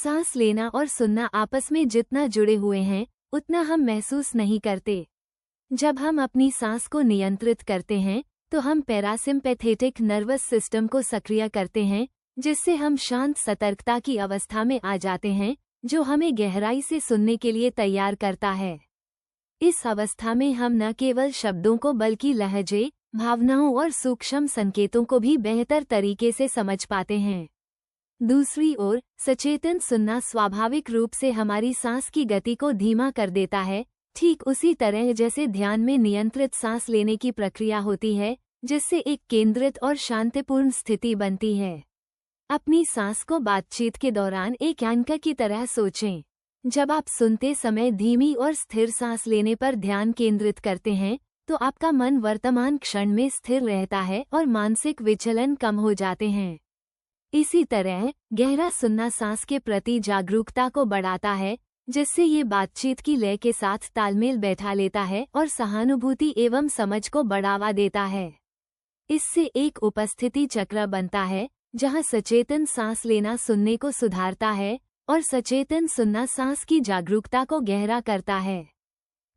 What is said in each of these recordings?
सांस लेना और सुनना आपस में जितना जुड़े हुए हैं, उतना हम महसूस नहीं करते। जब हम अपनी सांस को नियंत्रित करते हैं, तो हम पैरासिम्पैथेटिक नर्वस सिस्टम को सक्रिय करते हैं, जिससे हम शांत सतर्कता की अवस्था में आ जाते हैं, जो हमें गहराई से सुनने के लिए तैयार करता है। इस अवस्था में हम न केवल शब्दों को बल्कि लहजे, भावनाओं और सूक्ष्म संकेतों को भी बेहतर तरीके से समझ पाते हैं। दूसरी ओर, सचेतन सुनना स्वाभाविक रूप से हमारी सांस की गति को धीमा कर देता है, ठीक उसी तरह जैसे ध्यान में नियंत्रित सांस लेने की प्रक्रिया होती है, जिससे एक केंद्रित और शांतिपूर्ण स्थिति बनती है। अपनी सांस को बातचीत के दौरान एक एंकर की तरह सोचें। जब आप सुनते समय धीमी और स्थिर सांस लेने पर ध्यान केंद्रित करते हैं, तो आपका मन वर्तमान क्षण में स्थिर रहता है और मानसिक विचलन कम हो जाते हैं। इसी तरह गहरा सुनना सांस के प्रति जागरूकता को बढ़ाता है, जिससे ये बातचीत की लय के साथ तालमेल बैठा लेता है और सहानुभूति एवं समझ को बढ़ावा देता है। इससे एक उपस्थिति चक्र बनता है, जहां सचेतन सांस लेना सुनने को सुधारता है और सचेतन सुनना सांस की जागरूकता को गहरा करता है।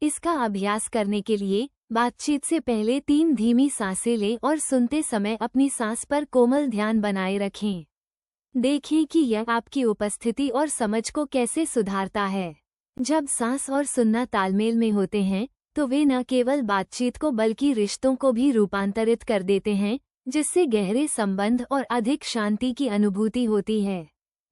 इसका अभ्यास करने के लिए बातचीत से पहले 3 धीमी सांसें लें और सुनते समय अपनी सांस पर कोमल ध्यान बनाए रखें। देखें कि यह आपकी उपस्थिति और समझ को कैसे सुधारता है। जब सांस और सुनना तालमेल में होते हैं, तो वे न केवल बातचीत को बल्कि रिश्तों को भी रूपांतरित कर देते हैं, जिससे गहरे संबंध और अधिक शांति की अनुभूति होती है।